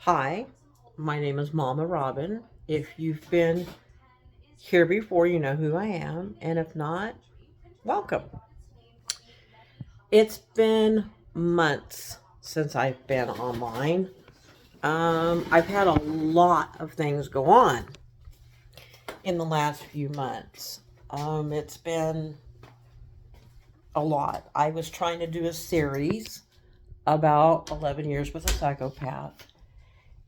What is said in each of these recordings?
Hi, my name is Mama Robin. If you've been here before, you know who I am, and if not, welcome. It's been months since I've been online. I've had a lot of things go on in the last few months. It's been a lot. I was trying to do a series about 11 years with a psychopath,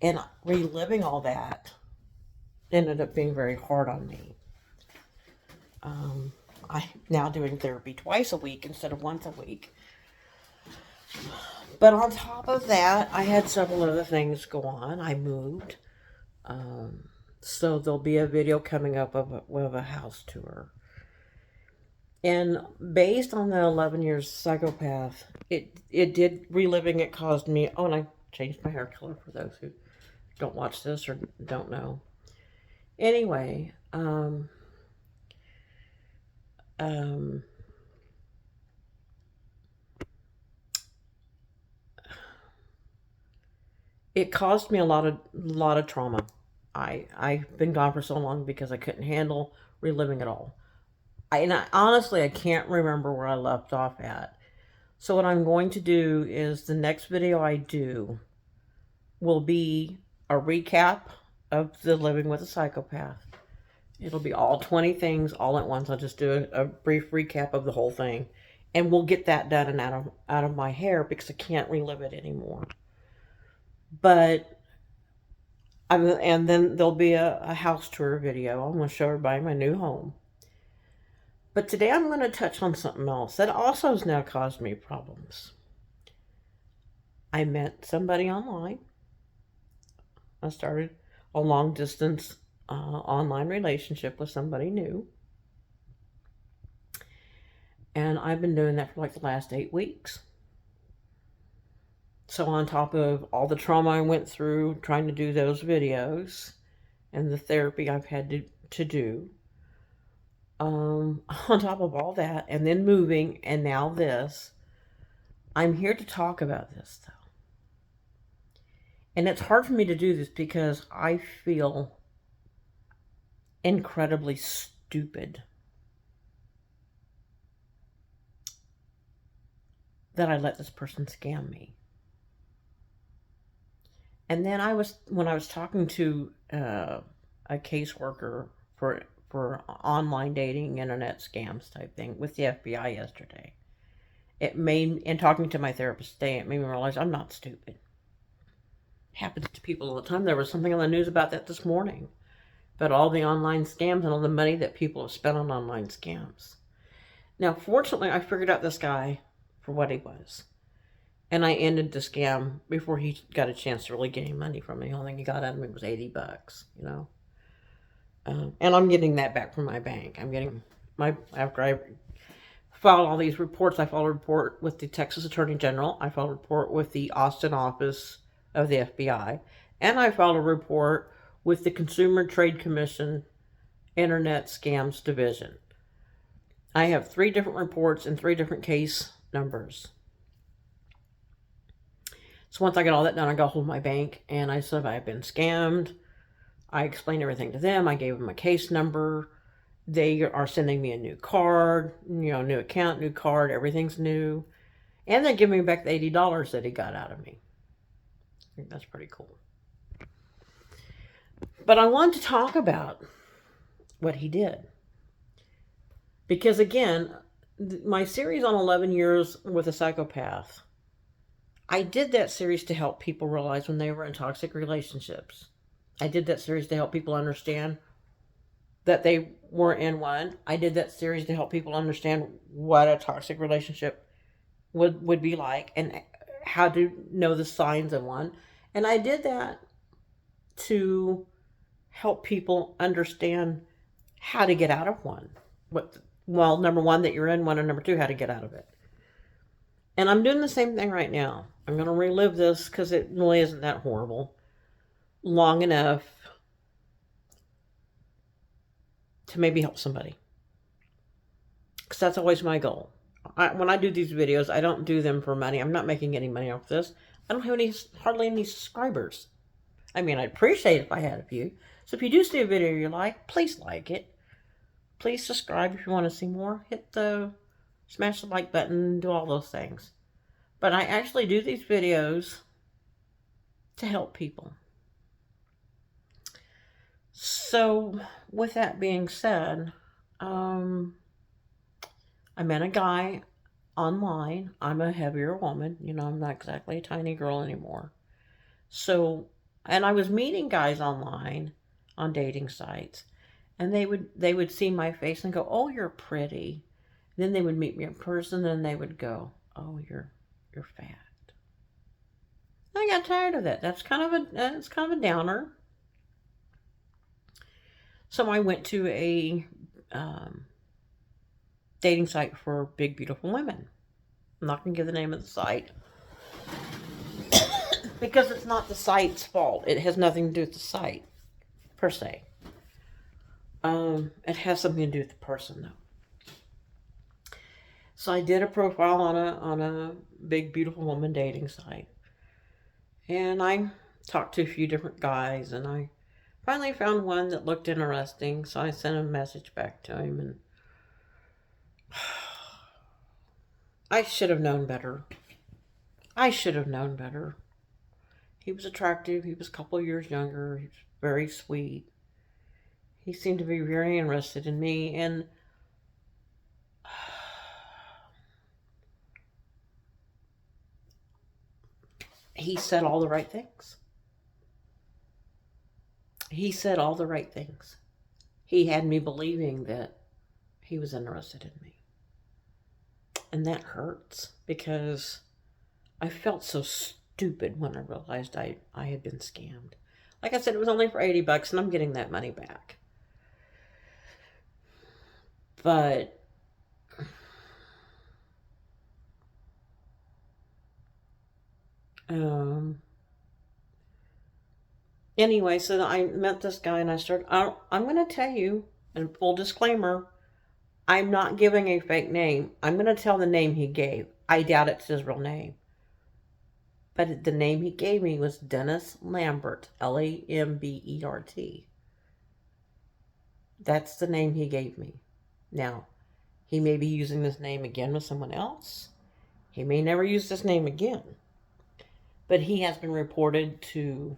and reliving all that ended up being very hard on me. Um, I'm now doing therapy twice a week instead of once a week. But on top of that, I had several other things go on. I moved. Um, so there'll be a video coming up of a house tour. And based on the 11 years psychopath, it did reliving it caused me. Oh, and I changed my hair color for those who don't watch this or don't know. Anyway, um, it caused me a lot of trauma. I've been gone for so long because I couldn't handle reliving it all. Honestly I can't remember where I left off at. So what I'm going to do is the next video I do will be a recap of the living with a psychopath. It'll be all 20 things all at once. I'll just do a brief recap of the whole thing, and we'll get that done and out of my hair because I can't relive it anymore. But and then there'll be a house tour video. I'm going to show everybody my new home. But today I'm going to touch on something else that also has now caused me problems. I met somebody online. I started a long distance online relationship with somebody new. And I've been doing that for like the last 8 weeks. So, on top of all the trauma I went through trying to do those videos and the therapy I've had to do, on top of all that, and then moving, and now this, I'm here to talk about this though. And it's hard for me to do this because I feel incredibly stupid that I let this person scam me. And then when I was talking to a caseworker for online dating, internet scams type thing with the FBI yesterday, and talking to my therapist today, it made me realize I'm not stupid. It happens to people all the time. There was something on the news about that this morning, about all the online scams and all the money that people have spent on online scams. Now, fortunately, I figured out this guy for what he was. And I ended the scam before he got a chance to really get any money from me. The only thing he got out of me was $80, you know. And I'm getting that back from my bank. I'm getting after I filed all these reports. I filed a report with the Texas Attorney General. I filed a report with the Austin office of the FBI, and I filed a report with the Consumer Trade Commission Internet Scams Division. I have 3 different reports and 3 different case numbers. So once I got all that done, I got hold of my bank and I said I've been scammed. I explained everything to them. I gave them a case number. They are sending me a new card, new account, new card, everything's new. And they're giving me back the $80 that he got out of me. I think that's pretty cool. But I wanted to talk about what he did. Because again, my series on 11 years with a psychopath, I did that series to help people realize when they were in toxic relationships. I did that series to help people understand that they were in one. I did that series to help people understand what a toxic relationship would be like and how to know the signs of one. And I did that to help people understand how to get out of one. Number one, that you're in one, and number two, how to get out of it. And I'm doing the same thing right now. I'm going to relive this because it really isn't that horrible long enough to maybe help somebody. Because that's always my goal. When I do these videos, I don't do them for money. I'm not making any money off this. I don't have hardly any subscribers. I mean, I'd appreciate it if I had a few. So if you do see a video you like it. Please subscribe if you want to see more. Smash the like button, do all those things. But I actually do these videos to help people. So with that being said, I met a guy online. I'm a heavier woman. I'm not exactly a tiny girl anymore. So, and I was meeting guys online on dating sites, and they would see my face and go, "Oh, you're pretty." Then they would meet me in person, and they would go, "Oh, you're fat." I got tired of that. It's kind of a downer. So I went to a um, dating site for big, beautiful women. I'm not going to give the name of the site because it's not the site's fault. It has nothing to do with the site per se. It has something to do with the person though. So I did a profile on a big, beautiful woman dating site, and I talked to a few different guys, and I finally found one that looked interesting. So I sent a message back to him, and I should have known better. I should have known better. He was attractive. He was a couple of years younger. He was very sweet. He seemed to be very interested in me, and he said all the right things. He said all the right things. He had me believing that he was interested in me. And that hurts because I felt so stupid when I realized I had been scammed. Like I said, it was only for $80 and I'm getting that money back. But anyway, so I met this guy and I'm going to tell you, and full disclaimer, I'm not giving a fake name. I'm going to tell the name he gave. I doubt it's his real name. But the name he gave me was Dennis Lambert, Lambert. That's the name he gave me. Now, he may be using this name again with someone else. He may never use this name again. But he has been reported to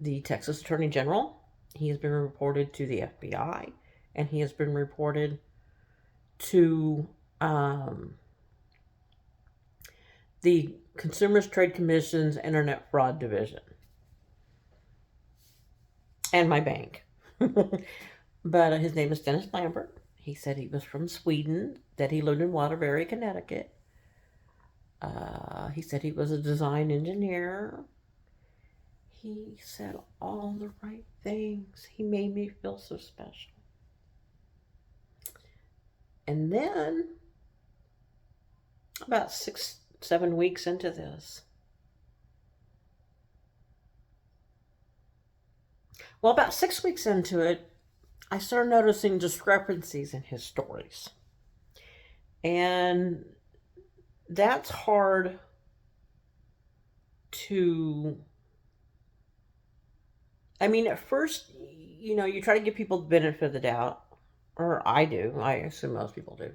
the Texas Attorney General. He has been reported to the FBI. And he has been reported to the Consumers Trade Commission's Internet Fraud Division. And my bank. But his name is Dennis Lambert. He said he was from Sweden, that he lived in Waterbury, Connecticut. He said he was a design engineer. He said all the right things. He made me feel so special. And then, about 6-7 weeks into this, well, about 6 weeks into it, I started noticing discrepancies in his stories. And that's hard to... I mean, at first, you try to give people the benefit of the doubt. Or I do. I assume most people do.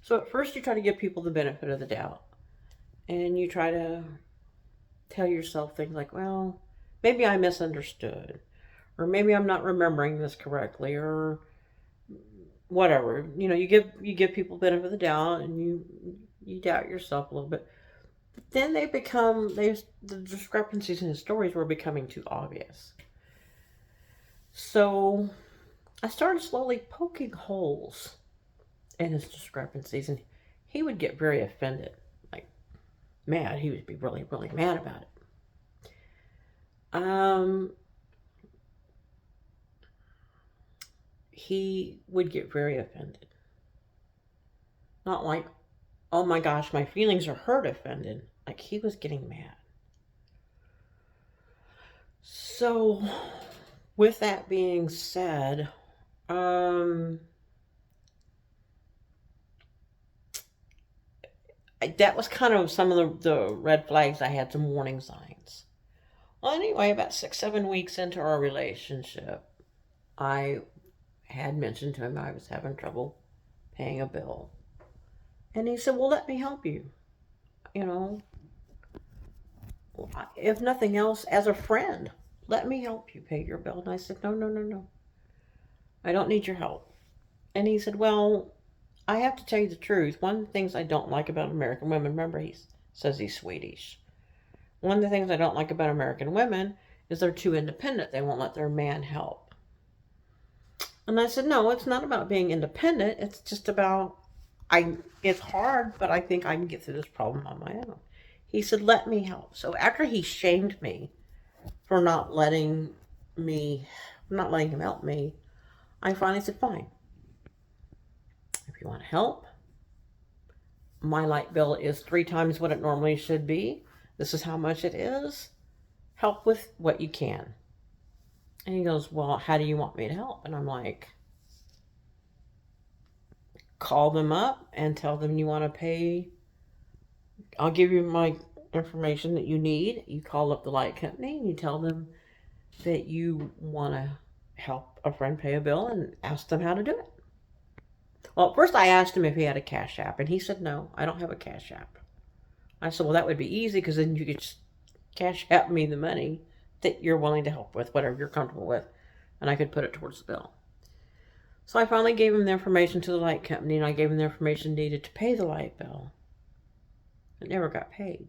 So at first you try to give people the benefit of the doubt. And you try to tell yourself things like, well, maybe I misunderstood. Or maybe I'm not remembering this correctly. Or whatever. You give people the benefit of the doubt, and you doubt yourself a little bit. But then the discrepancies in his stories were becoming too obvious. So I started slowly poking holes in his discrepancies, and he would get very offended, like mad. He would be really, really mad about it. He would get very offended. Not like, oh my gosh, my feelings are hurt offended. Like, he was getting mad. So, with that being said, that was kind of some of the red flags. I had some warning signs. Well, anyway, about 6, 7 weeks into our relationship, I had mentioned to him I was having trouble paying a bill. And he said, well, let me help you. You know, if nothing else, as a friend, let me help you pay your bill. And I said, no, no, no, no. I don't need your help. And he said, well, I have to tell you the truth. One of the things I don't like about American women, remember, he says he's Swedish. One of the things I don't like about American women is they're too independent. They won't let their man help. And I said, no, it's not about being independent. It's just about, it's hard, but I think I can get through this problem on my own. He said, let me help. So after he shamed me for not letting him help me, I finally said, fine. If you want help, my light bill is 3 times what it normally should be. This is how much it is. Help with what you can. And he goes, well, how do you want me to help? And I'm like, call them up and tell them you want to pay. I'll give you my information that you need. You call up the light company and you tell them that you want to help a friend pay a bill and ask them how to do it. Well, first I asked him if he had a Cash App, and he said, no, I don't have a Cash App. I said, well, that would be easy because then you could just Cash App me the money that you're willing to help with, whatever you're comfortable with, and I could put it towards the bill. So I finally gave him the information to the light company, and I gave him the information needed to pay the light bill. It never got paid.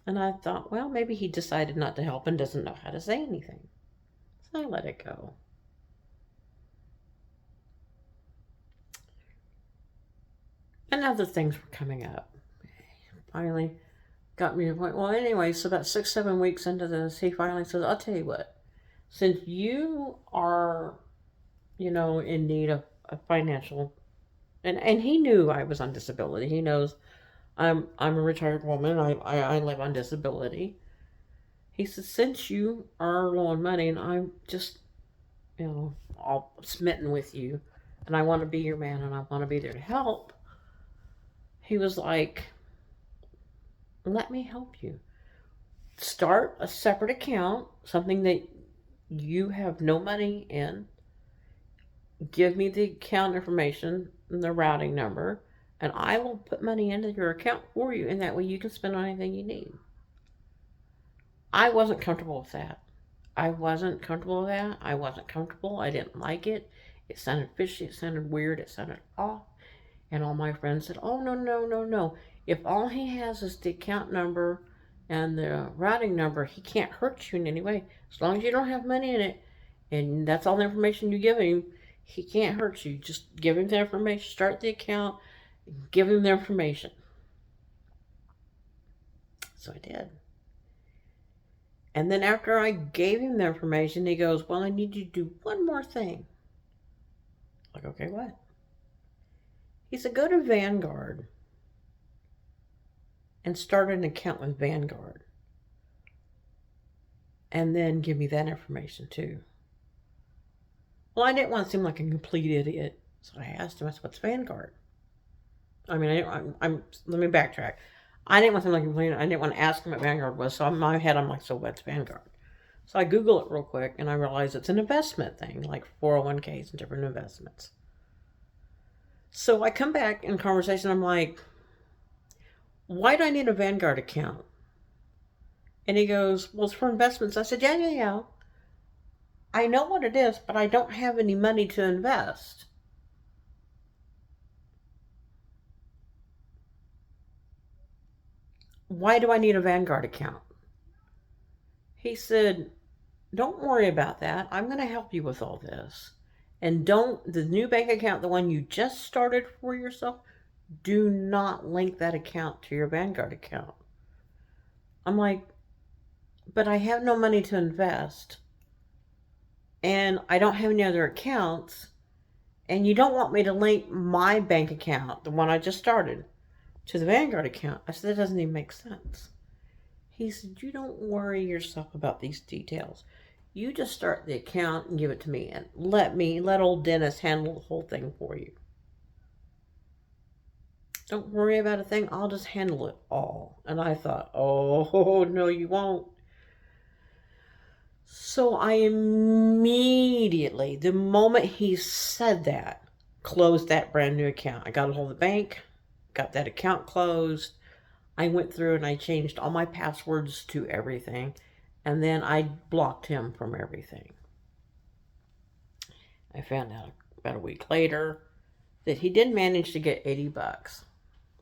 And I thought, well, maybe he decided not to help and doesn't know how to say anything. So I let it go. And other things were coming up. Finally got me to the point. Well, anyway, so about 6, 7 weeks into this, he finally says, I'll tell you what. Since you are, in need of a financial, and he knew I was on disability. He knows I'm a retired woman. I live on disability. He said, since you are low on money and I'm just, all smitten with you and I want to be your man and I want to be there to help, he was like, let me help you. Start a separate account, something that you have no money in. Give me the account information and the routing number, and I will put money into your account for you, and that way you can spend on anything you need. I wasn't comfortable with that. I wasn't comfortable. I didn't like it. It sounded fishy. It sounded weird. It sounded off. And all my friends said, oh, no, no, no, no. If all he has is the account number and the routing number, he can't hurt you in any way. As long as you don't have money in it, and that's all the information you give him, he can't hurt you. Just give him the information, start the account, give him the information. So I did. And then after I gave him the information, he goes, well, I need you to do one more thing. Like, okay, what? He said, go to Vanguard and start an account with Vanguard. And then give me that information too. Well, I didn't want to seem like a complete idiot. So I asked him, I said, what's Vanguard? I mean, let me backtrack. I didn't want to seem like a complete idiot. I didn't want to ask him what Vanguard was. So in my head, I'm like, so what's Vanguard? So I Google it real quick and I realized it's an investment thing, like 401ks and different investments. So I come back in conversation, I'm like, why do I need a Vanguard account? And he goes, well, it's for investments. I said, yeah. I know what it is, but I don't have any money to invest. Why do I need a Vanguard account? He said, don't worry about that. I'm going to help you with all this. And the new bank account, the one you just started for yourself, do not link that account to your Vanguard account. I'm like, but I have no money to invest. And I don't have any other accounts. And you don't want me to link my bank account, the one I just started, to the Vanguard account. I said, that doesn't even make sense. He said, you don't worry yourself about these details. You just start the account and give it to me and let old Dennis handle the whole thing for you. Don't worry about a thing. I'll just handle it all. And I thought, oh, no, you won't. So I immediately, the moment he said that, closed that brand new account. I got a hold of the bank, got that account closed. I went through and I changed all my passwords to everything. And then I blocked him from everything. I found out about a week later that he did manage to get $80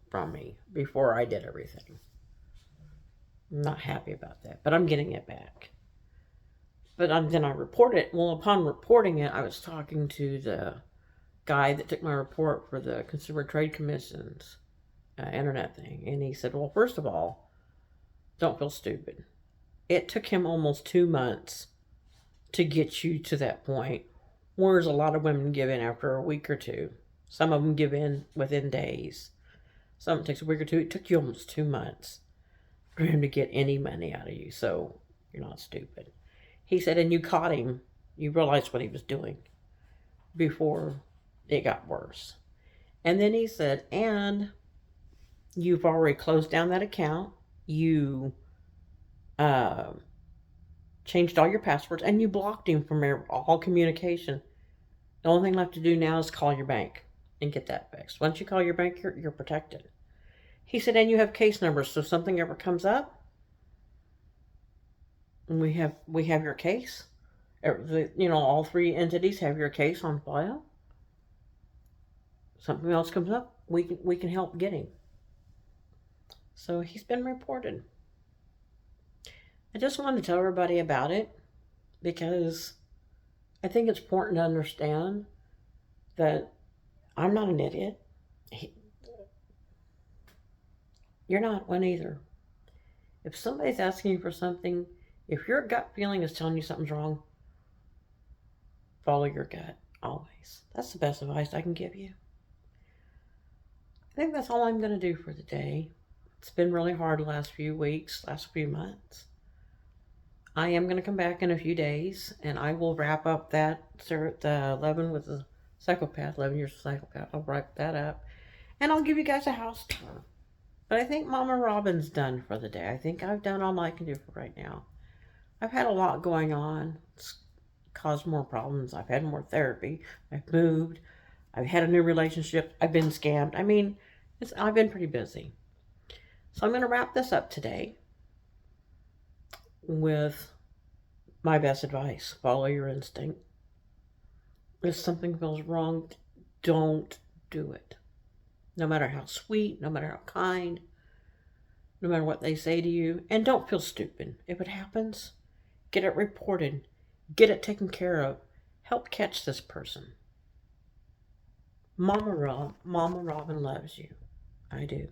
from me before I did everything. I'm not happy about that, but I'm getting it back. But then I report it. Well, upon reporting it, I was talking to the guy that took my report for the Consumer Trade Commission's internet thing. And he said, well, first of all, don't feel stupid. It took him almost 2 months to get you to that point. Whereas a lot of women give in after a week or two. Some of them give in within days. Some takes a week or two. It took you almost 2 months for him to get any money out of you. So you're not stupid. He said, and you caught him. You realized what he was doing before it got worse. And then he said, and you've already closed down that account. You changed all your passwords, and you blocked him from all communication. The only thing left to do now is call your bank and get that fixed. Once you call your bank, you're protected. He said, and you have case numbers, so if something ever comes up, we have your case. All three entities have your case on file. Something else comes up, we can help get him. So he's been reported. I just wanted to tell everybody about it because I think it's important to understand that I'm not an idiot. You're not one either. If somebody's asking you for something, if your gut feeling is telling you something's wrong, follow your gut, always. That's the best advice I can give you. I think that's all I'm going to do for the day. It's been really hard the last few weeks, last few months. I am going to come back in a few days, and I will wrap up the 11 with the psychopath, 11 years of psychopath. I'll wrap that up, and I'll give you guys a house tour. But I think Mama Robin's done for the day. I think I've done all I can do for right now. I've had a lot going on. It's caused more problems. I've had more therapy. I've moved. I've had a new relationship. I've been scammed. I mean, I've been pretty busy. So I'm going to wrap this up today with my best advice. Follow your instinct. If something feels wrong, don't do it. No matter how sweet, no matter how kind, no matter what they say to you. And don't feel stupid. If it happens, get it reported. Get it taken care of. Help catch this person. Mama Robin loves you. I do.